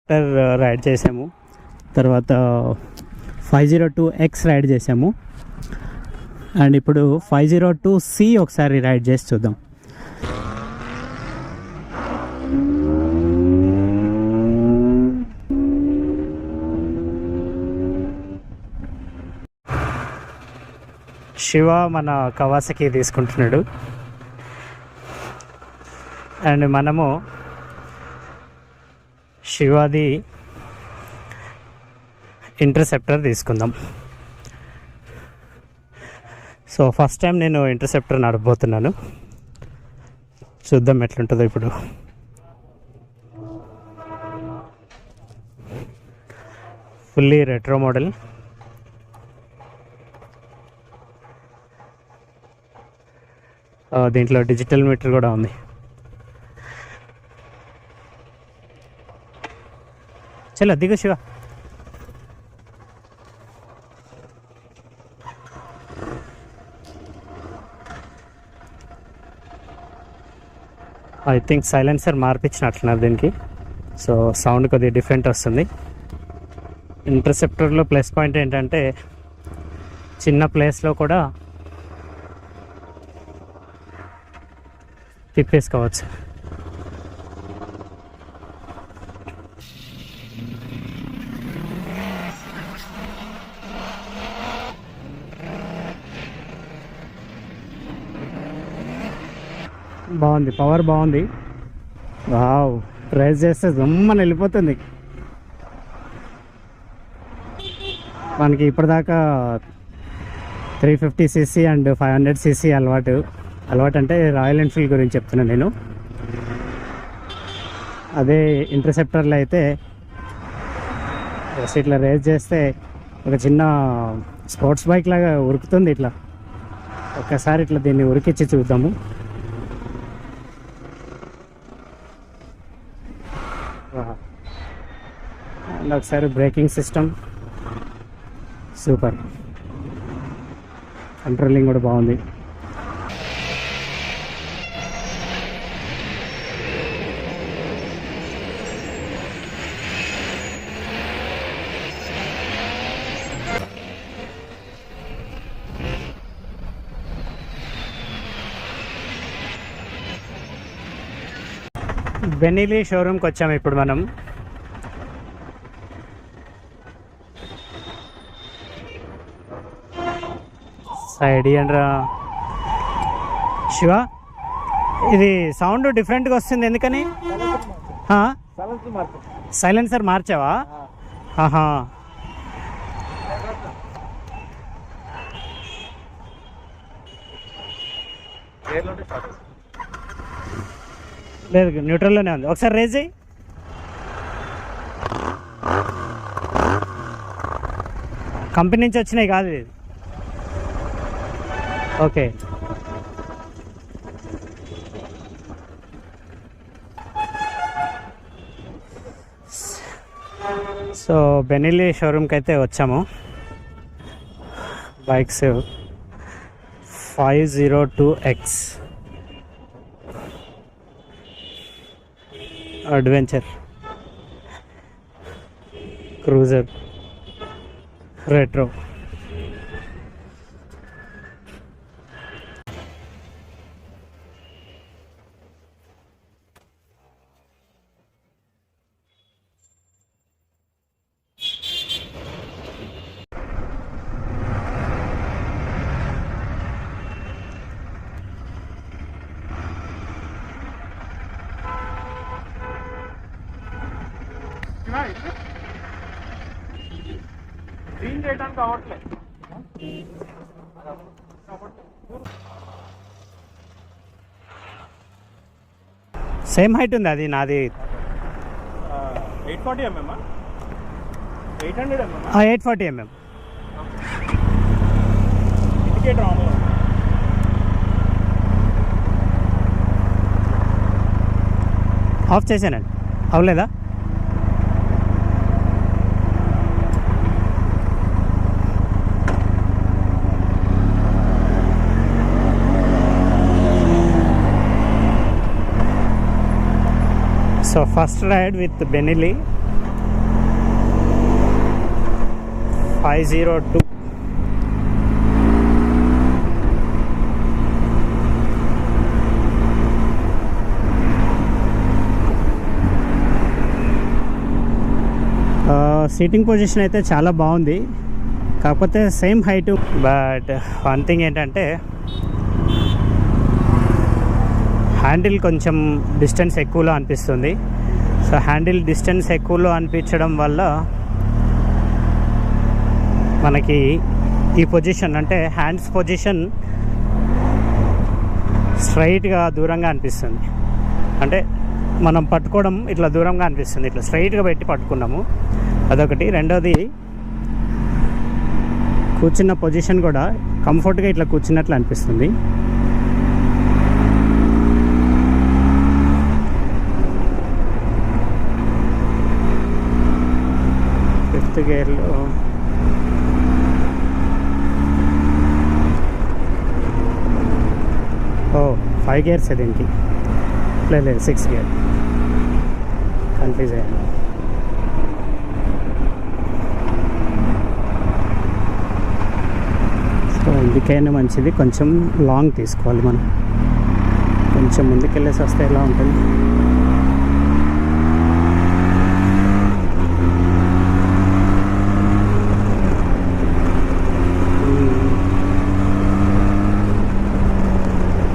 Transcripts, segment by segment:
Ride చేసాము. తర్వాత 502X ride చేసాము. అండ్ ఇప్పుడు 502C ఒకసారి రైడ్ చేసి చూద్దాం. శివ మన కవాసకి తీసుకుంటున్నాడు అండ్ మనము శివాది ఇంటర్సెప్టర్ తీసుకుందాం. సో ఫస్ట్ టైం నేను ఇంటర్సెప్టర్ నడపబోతున్నాను, చూద్దాం ఎట్లుంటుందో. ఇప్పుడు ఫుల్లీ రెట్రో మోడల్. దీంట్లో డిజిటల్ మీటర్ కూడా ఉంది. చలో దిగు శివ. ఐ థింక్ సైలెన్సర్ మార్పించినట్లున్నారు దీనికి, సో సౌండ్ కొద్దిగా డిఫరెంట్ వస్తుంది. ఇంటర్సెప్టర్లో ప్లస్ పాయింట్ ఏంటంటే చిన్న ప్లేస్లో కూడా తిప్పేసుకోవచ్చు. బాగుంది, పవర్ బాగుంది. వావ్, రైజ్ చేస్తే జమ్మని వెళ్ళిపోతుంది. మనకి ఇప్పటిదాకా 350cc అండ్ 500cc అలవాటు అంటే రాయల్ ఎన్ఫీల్డ్ గురించి చెప్తున్నాను నేను. అదే ఇంటర్సెప్టర్లో అయితే ఇట్లా రేస్ చేస్తే ఒక చిన్న స్పోర్ట్స్ బైక్ లాగా ఉరుకుతుంది. ఇట్లా ఒక్కసారి ఇట్లా దీన్ని ఉరికిచ్చి చూద్దాము. అండ్ ఒకసారి బ్రేకింగ్ సిస్టమ్ సూపర్, కంట్రోలింగ్ కూడా బాగుంది. బెనిలీ షోరూమ్కి వచ్చాము ఇప్పుడు మనం. సైడ్ అండ్ శివ, ఇది సౌండ్ డిఫరెంట్గా వస్తుంది ఎందుకని? సైలెన్సర్ మార్చావా? ఆహా, లేదు న్యూట్రల్లోనే ఉంది. ఒకసారి రేజ్ చేయి. కంపెనీ నుంచి వచ్చినాయి కాదు ఇది. ఓకే, సో బెనిలీ షోరూమ్కి అయితే వచ్చాము. Bikes 502X adventure, cruiser, retro. Clean చేయడానికి అవ్వట్లేదు. సేమ్ హైట్ ఉంది అది నాది. 840mm 800mm 840mm. Indicator on off చేశానండి, అవ్వలేదా? So first ride with Benelli. 502. Seating position అయితే చాలా బాగుంది, కాకపోతే same height. But one thing ఏంటంటే హ్యాండిల్ కొంచెం డిస్టెన్స్ ఎక్కువలో అనిపిస్తుంది. సో హ్యాండిల్ డిస్టెన్స్ ఎక్కువలో అనిపించడం వల్ల మనకి ఈ పొజిషన్ అంటే హ్యాండ్స్ పొజిషన్ స్ట్రైట్గా దూరంగా అనిపిస్తుంది. అంటే మనం పట్టుకోవడం ఇట్లా దూరంగా అనిపిస్తుంది, ఇట్లా స్ట్రైట్గా పెట్టి పట్టుకున్నాము, అదొకటి. రెండోది కూర్చున్న పొజిషన్ కూడా కంఫర్ట్గా ఇట్లా కూర్చున్నట్లు అనిపిస్తుంది. ఫిఫ్త్ గేర్లో ఓ 5 గేర్స్ దీనికి, లేదు 6 గేర్, కన్ఫ్యూజ్ అయ్యాను. సో ఎందుకైనా మంచిది కొంచెం లాంగ్ తీసుకోవాలి మనం, కొంచెం ముందుకెళ్ళేసి వస్తే ఎలా ఉంటుంది.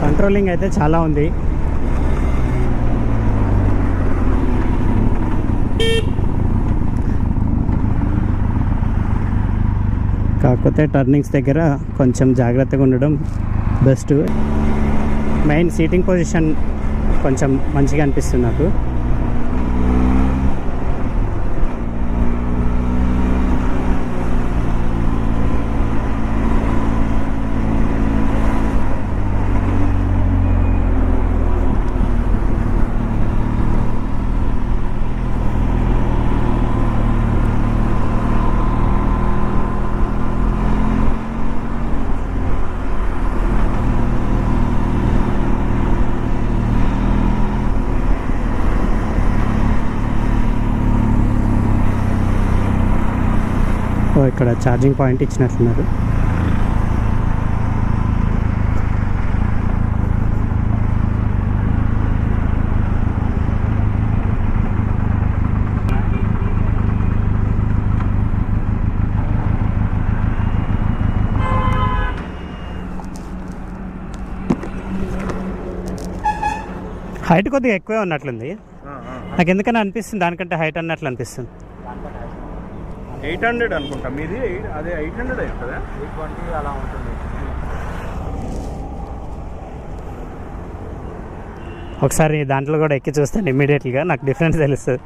కంట్రోలింగ్ అయితే చాలా ఉంది. కాకపోతే టర్నింగ్స్ దగ్గర కొంచెం జాగ్రత్తగా ఉండడం బెస్ట్. మెయిన్ సీటింగ్ పొజిషన్ కొంచెం మంచిగా అనిపిస్తుంది నాకు. ఇక్కడ ఛార్జింగ్ పాయింట్ ఇచ్చినట్లున్నారు. హైట్ కొద్దిగా ఎక్కువే ఉన్నట్లుంది నాకు, ఎందుకని అనిపిస్తుంది దానికంటే హైట్ అన్నట్లు అనిపిస్తుంది. 800 అనుకుంటా మీది, అదే 800 అవుతుందా? 820 అలా ఉంటుంది. ఒకసారి దాంట్లో కూడా ఎక్కి చూస్తాను ఇమ్మీడియట్గా, నాకు డిఫరెన్స్ తెలుస్తుంది.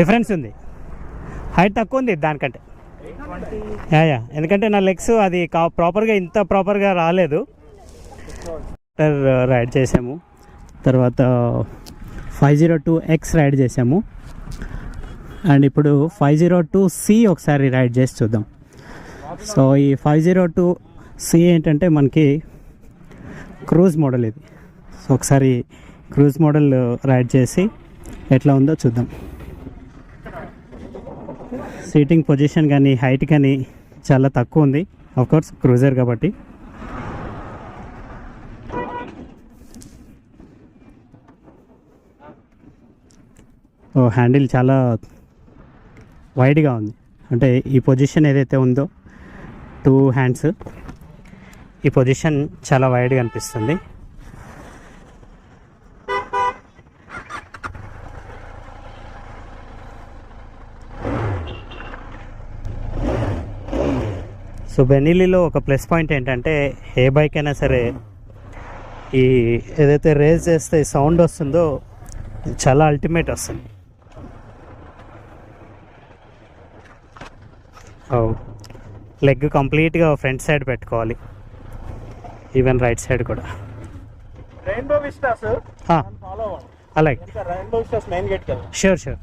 డిఫరెన్స్ ఉంది, హైట్ తక్కువ ఉంది దానికంటే. యా ఎందుకంటే నా లెగ్స్ అది ప్రాపర్గా ఇంత ప్రాపర్గా రాలేదు. రైడ్ చేసాము, తర్వాత 502X రైడ్ చేసాము, అండ్ ఇప్పుడు 502C ఒకసారి రైడ్ చేసి చూద్దాం. సో ఈ 502C ఏంటంటే మనకి క్రూజ్ మోడల్ ఇది. సో ఒకసారి క్రూజ్ మోడల్ రైడ్ చేసి ఎట్లా ఉందో చూద్దాం. సీటింగ్ పొజిషన్ కానీ హైట్ కానీ చాలా తక్కువ ఉంది, ఆఫ్కోర్స్ క్రూజర్ కాబట్టి. హ్యాండిల్ చాలా వైడ్గా ఉంది, అంటే ఈ పొజిషన్ ఏదైతే ఉందో 2 హ్యాండ్స్, ఈ పొజిషన్ చాలా వైడ్గా అనిపిస్తుంది. సో బెనీలీలో ఒక ప్లస్ పాయింట్ ఏంటంటే ఏ బైక్ అయినా సరే ఈ ఏదైతే రేస్ చేస్తే సౌండ్ వస్తుందో చాలా అల్టిమేట్ వస్తుంది. లెగ్ కంప్లీట్గా ఫ్రంట్ సైడ్ పెట్టుకోవాలి, ఈవెన్ రైట్ సైడ్ కూడా. రెయిన్బో విస్టాస్ ఫాలో అలాగే, రెయిన్బో విస్టాస్ మెయిన్ గేట్ కదా. షూర్.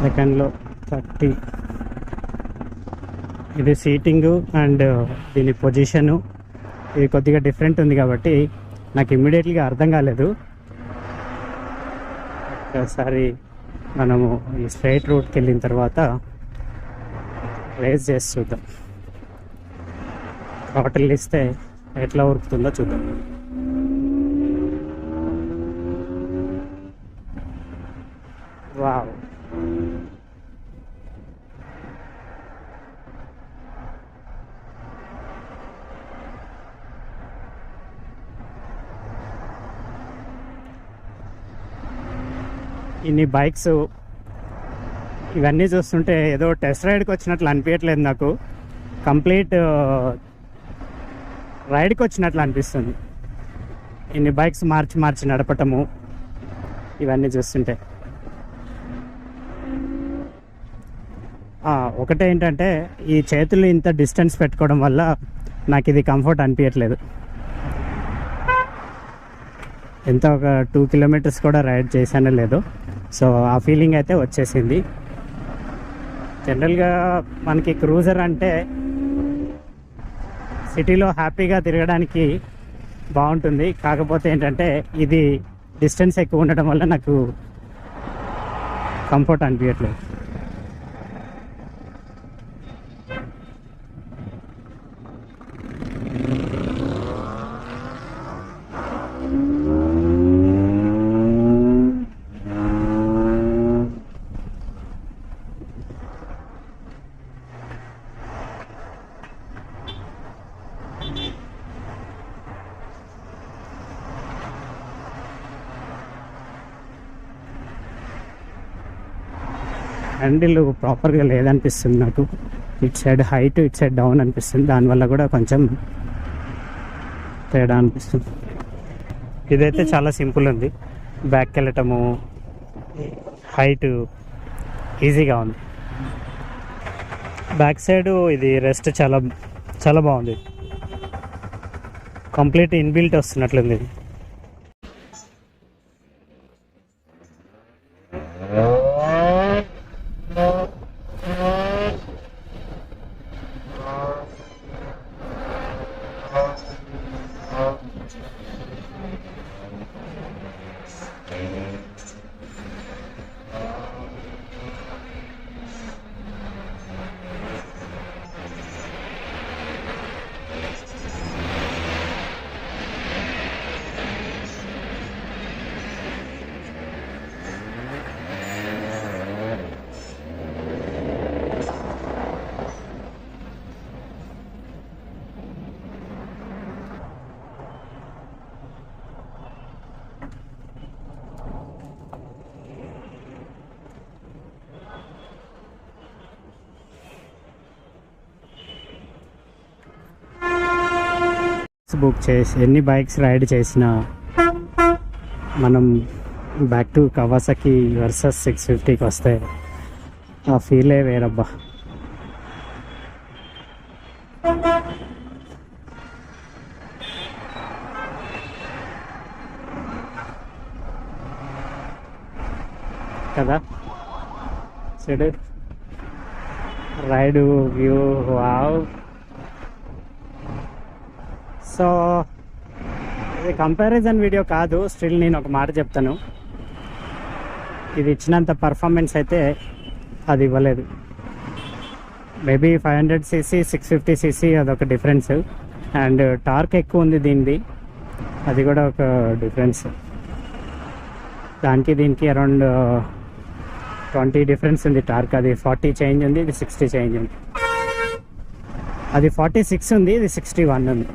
సెకండ్లో 30. ఇది సీటింగు అండ్ దీని పొజిషను ఇది కొద్దిగా డిఫరెంట్ ఉంది కాబట్టి నాకు ఇమ్మీడియట్గా అర్థం కాలేదు. ఒకసారి మనము ఈ స్ట్రైట్ రూట్కి వెళ్ళిన తర్వాత రేస్ చేసి చూద్దాం. థ్రాటిల్ ఇస్తే ఎట్లా ఉరుకుతుందో చూద్దాం. వావ్, ఇన్ని బైక్స్ ఇవన్నీ చూస్తుంటే ఏదో టెస్ట్ రైడ్కి వచ్చినట్లు అనిపించట్లేదు నాకు, కంప్లీట్ రైడ్కి వచ్చినట్లు అనిపిస్తుంది. ఇన్ని బైక్స్ మార్చి నడపటము ఇవన్నీ చూస్తుంటే. ఒకటే ఏంటంటే ఈ చేతులు ఇంత డిస్టెన్స్ పెట్టుకోవడం వల్ల నాకు ఇది కంఫర్ట్ అనిపించట్లేదు. ఎంత ఒక 2 కిలోమీటర్స్ కూడా రైడ్ చేశానో లేదో, సో ఆ ఫీలింగ్ అయితే వచ్చేసింది. జనరల్గా మనకి క్రూజర్ అంటే సిటీలో హ్యాపీగా తిరగడానికి బాగుంటుంది. కాకపోతే ఏంటంటే ఇది డిస్టెన్స్ ఎక్కువ ఉండడం వల్ల నాకు కంఫర్ట్ అనిపించట్లేదు. హ్యాండిల్ ప్రాపర్గా లేదనిపిస్తుంది నాకు. ఇటు సైడ్ హైట్, ఇటు సైడ్ డౌన్ అనిపిస్తుంది. దానివల్ల కూడా కొంచెం తేడా అనిపిస్తుంది. ఇదైతే చాలా సింపుల్ ఉంది, బ్యాక్కి వెళ్ళటము, హైట్ ఈజీగా ఉంది. బ్యాక్ సైడ్ ఇది రెస్ట్ చాలా చాలా బాగుంది. కంప్లీట్ ఇన్బిల్ట్ వస్తున్నట్లుంది ఇది. బుక్ చేసి ఎన్ని బైక్స్ రైడ్ చేసినా మనం బ్యాక్ టు కవాసాకి వర్సెస్ 650కి వస్తే ఆ ఫీలే వేరబ్బా. కదా చూడు రైడ్ వ్యూ, వావ్. సో ఇది కంపారిజన్ వీడియో కాదు, స్టిల్ నేను ఒక మాట చెప్తాను, ఇది ఇచ్చినంత పర్ఫార్మెన్స్ అయితే అది ఇవ్వలేదు. మేబీ 500cc 650cc అదొక డిఫరెన్స్, అండ్ టార్క్ ఎక్కువ ఉంది దీనిది, అది కూడా ఒక డిఫరెన్స్. దానికి దీనికి అరౌండ్ 20 డిఫరెన్స్ ఉంది టార్క్. అది 40 చేంజ్ ఉంది, ఇది 60 చేంజ్ ఉంది. అది 46 ఉంది, ఇది 61 ఉంది.